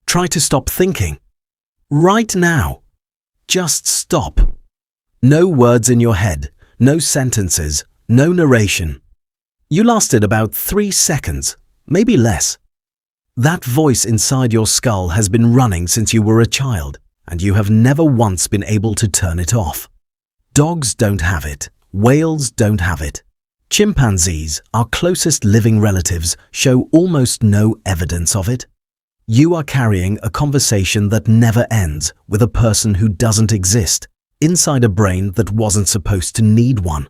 Try to stop thinking. Right now. Just stop. No words in your head, no sentences, no narration. You lasted about 3 seconds, maybe less. That voice inside your skull has been running since you were a child, and you have never once been able to turn it off. Dogs don't have it. Whales don't have it. Chimpanzees, our closest living relatives, show almost no evidence of it. You are carrying a conversation that never ends with a person who doesn't exist, inside a brain that wasn't supposed to need one.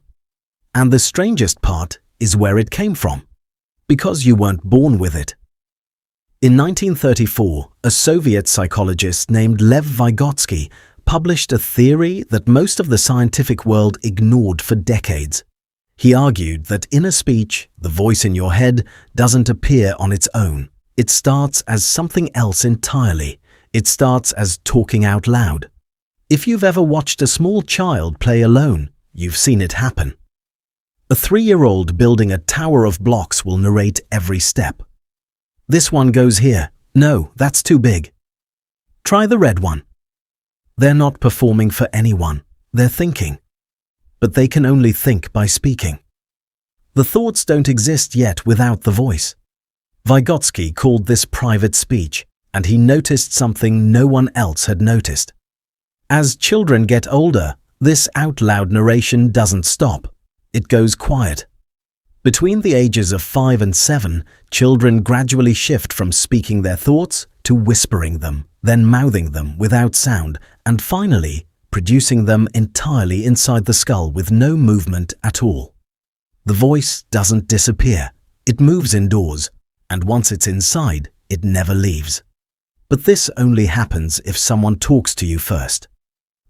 And the strangest part is where it came from, because you weren't born with it. In 1934, a Soviet psychologist named Lev Vygotsky published a theory that most of the scientific world ignored for decades. He argued that inner speech, the voice in your head, doesn't appear on its own. It starts as something else entirely. It starts as talking out loud. If you've ever watched a small child play alone, you've seen it happen. A 3-year-old building a tower of blocks will narrate every step. This one goes here. No, that's too big. Try the red one. They're not performing for anyone. They're thinking. But they can only think by speaking. The thoughts don't exist yet without the voice. Vygotsky called this private speech, and he noticed something no one else had noticed. As children get older, this out-loud narration doesn't stop. It goes quiet. Between the ages of 5 and 7, children gradually shift from speaking their thoughts to whispering them, then mouthing them without sound, and finally producing them entirely inside the skull with no movement at all. The voice doesn't disappear. It moves indoors, and once it's inside, it never leaves. But this only happens if someone talks to you first.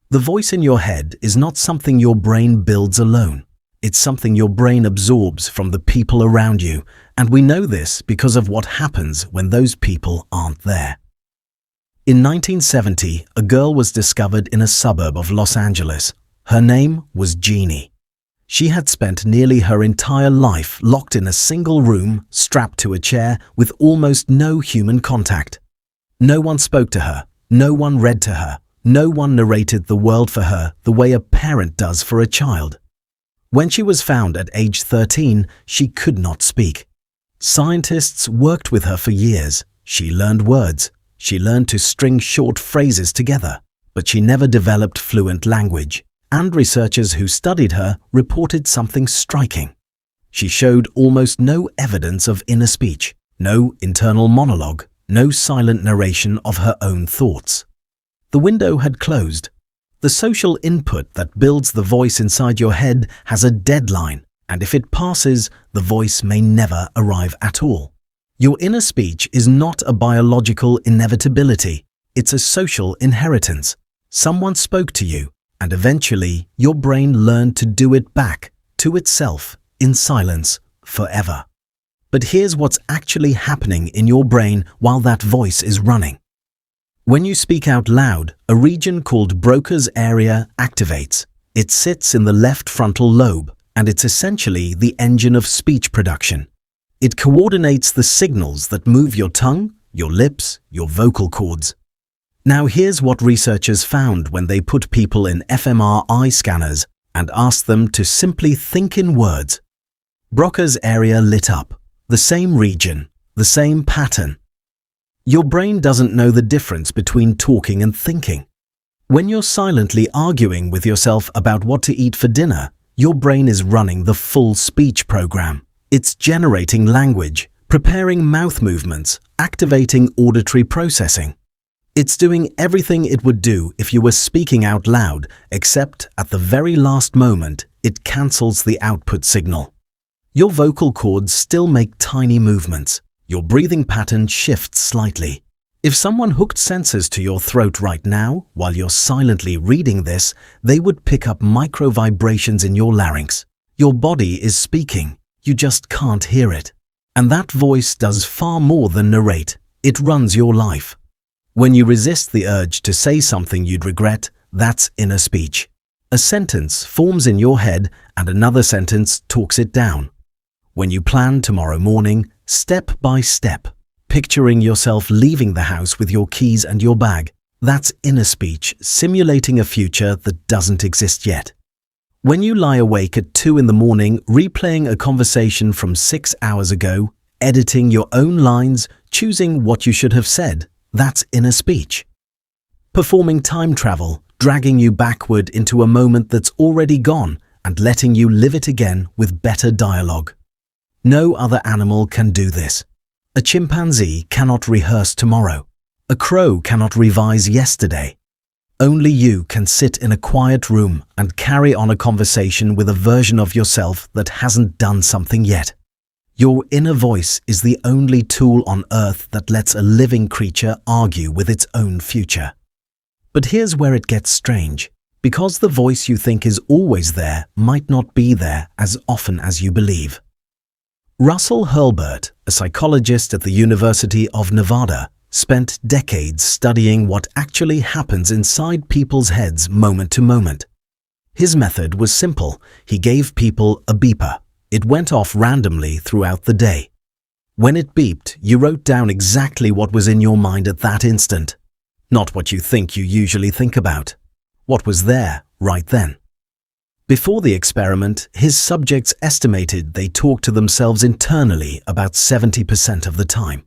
The voice in your head is not something your brain builds alone. It's something your brain absorbs from the people around you, and we know this because of what happens when those people aren't there. In 1970, a girl was discovered in a suburb of Los Angeles. Her name was Genie. She had spent nearly her entire life locked in a single room, strapped to a chair, with almost no human contact. No one spoke to her, no one read to her, no one narrated the world for her the way a parent does for a child. When she was found at age 13, she could not speak. Scientists worked with her for years. She learned words. She learned to string short phrases together, but she never developed fluent language. And researchers who studied her reported something striking. She showed almost no evidence of inner speech, no internal monologue, no silent narration of her own thoughts. The window had closed. The social input that builds the voice inside your head has a deadline, and if it passes, the voice may never arrive at all. Your inner speech is not a biological inevitability. It's a social inheritance. Someone spoke to you, and eventually your brain learned to do it back to itself in silence forever. But here's what's actually happening in your brain while that voice is running. When you speak out loud, a region called Broca's area activates. It sits in the left frontal lobe, and it's essentially the engine of speech production. It coordinates the signals that move your tongue, your lips, your vocal cords. Now here's what researchers found when they put people in fMRI scanners and asked them to simply think in words. Broca's area lit up. The same region, the same pattern. Your brain doesn't know the difference between talking and thinking. When you're silently arguing with yourself about what to eat for dinner, your brain is running the full speech program. It's generating language, preparing mouth movements, activating auditory processing. It's doing everything it would do if you were speaking out loud, except at the very last moment, it cancels the output signal. Your vocal cords still make tiny movements. Your breathing pattern shifts slightly. If someone hooked sensors to your throat right now, while you're silently reading this, they would pick up micro vibrations in your larynx. Your body is speaking. You just can't hear it. And that voice does far more than narrate. It runs your life. When you resist the urge to say something you'd regret, that's inner speech. A sentence forms in your head and another sentence talks it down. When you plan tomorrow morning, step by step, picturing yourself leaving the house with your keys and your bag. That's inner speech, simulating a future that doesn't exist yet. When you lie awake at 2 in the morning, replaying a conversation from 6 hours ago, editing your own lines, choosing what you should have said, that's inner speech. Performing time travel, dragging you backward into a moment that's already gone and letting you live it again with better dialogue. No other animal can do this. A chimpanzee cannot rehearse tomorrow. A crow cannot revise yesterday. Only you can sit in a quiet room and carry on a conversation with a version of yourself that hasn't done something yet. Your inner voice is the only tool on earth that lets a living creature argue with its own future. But here's where it gets strange. Because the voice you think is always there might not be there as often as you believe. Russell Hurlburt, a psychologist at the University of Nevada, spent decades studying what actually happens inside people's heads moment to moment. His method was simple. He gave people a beeper. It went off randomly throughout the day. When it beeped, you wrote down exactly what was in your mind at that instant. Not what you think you usually think about. What was there right then. Before the experiment, his subjects estimated they talked to themselves internally about 70% of the time.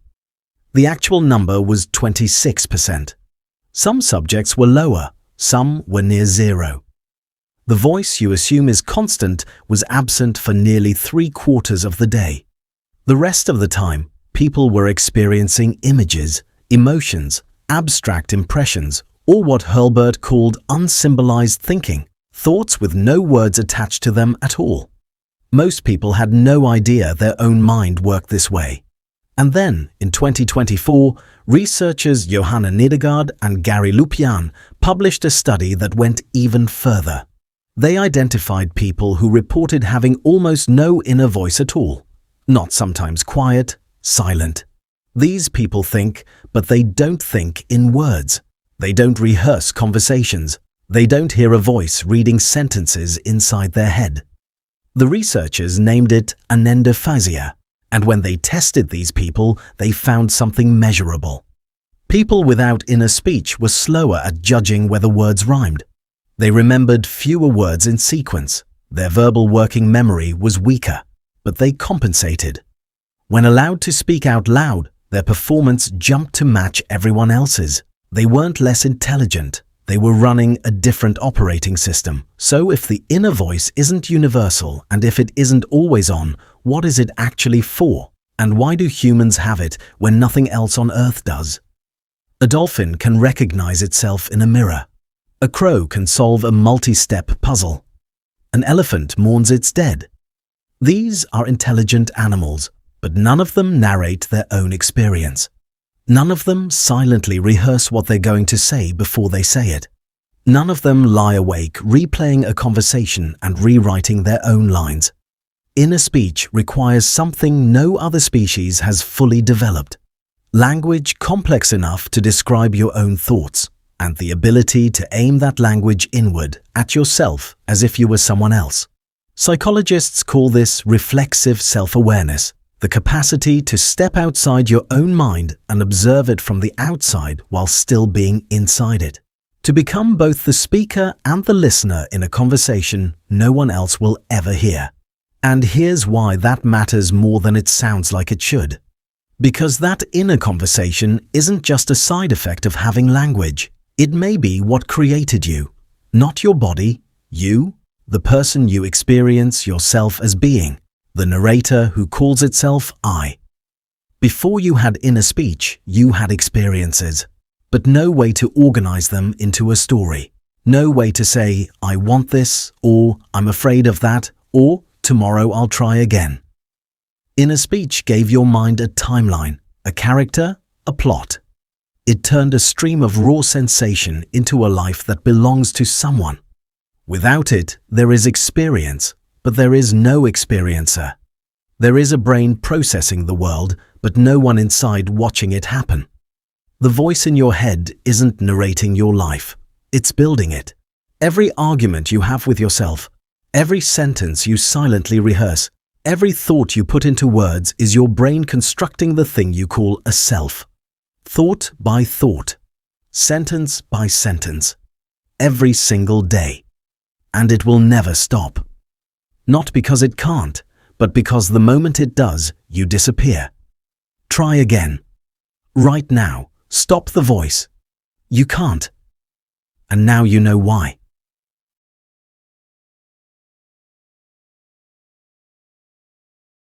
The actual number was 26%. Some subjects were lower, some were near zero. The voice you assume is constant was absent for nearly 3/4 of the day. The rest of the time, people were experiencing images, emotions, abstract impressions, or what Hurlburt called unsymbolized thinking, thoughts with no words attached to them at all. Most people had no idea their own mind worked this way. And then, in 2024, researchers Johanna Nedergaard and Gary Lupian published a study that went even further. They identified people who reported having almost no inner voice at all. Not sometimes quiet, silent. These people think, but they don't think in words. They don't rehearse conversations. They don't hear a voice reading sentences inside their head. The researchers named it Anendophasia, and when they tested these people, they found something measurable. People without inner speech were slower at judging whether words rhymed. They remembered fewer words in sequence. Their verbal working memory was weaker, but they compensated. When allowed to speak out loud, their performance jumped to match everyone else's. They weren't less intelligent. They were running a different operating system. So if the inner voice isn't universal and if it isn't always on, what is it actually for? And why do humans have it when nothing else on Earth does? A dolphin can recognize itself in a mirror. A crow can solve a multi-step puzzle. An elephant mourns its dead. These are intelligent animals, but none of them narrate their own experience. None of them silently rehearse what they're going to say before they say it. None of them lie awake replaying a conversation and rewriting their own lines. Inner speech requires something no other species has fully developed. Language complex enough to describe your own thoughts, and the ability to aim that language inward at yourself as if you were someone else. Psychologists call this reflexive self-awareness, the capacity to step outside your own mind and observe it from the outside while still being inside it. To become both the speaker and the listener in a conversation no one else will ever hear. And here's why that matters more than it sounds like it should. Because that inner conversation isn't just a side effect of having language. It may be what created you, not your body, you, the person you experience yourself as being, the narrator who calls itself I. Before you had inner speech, you had experiences, but no way to organize them into a story. No way to say, I want this, or I'm afraid of that, or tomorrow I'll try again. Inner speech gave your mind a timeline, a character, a plot. It turned a stream of raw sensation into a life that belongs to someone. Without it, there is experience, but there is no experiencer. There is a brain processing the world, but no one inside watching it happen. The voice in your head isn't narrating your life, it's building it. Every argument you have with yourself, every sentence you silently rehearse, Every thought you put into words is your brain constructing the thing you call a self. Thought by thought, sentence by sentence, every single day. And it will never stop. Not because it can't, but because the moment it does, you disappear. Try again. Right now, stop the voice. You can't. And now you know why.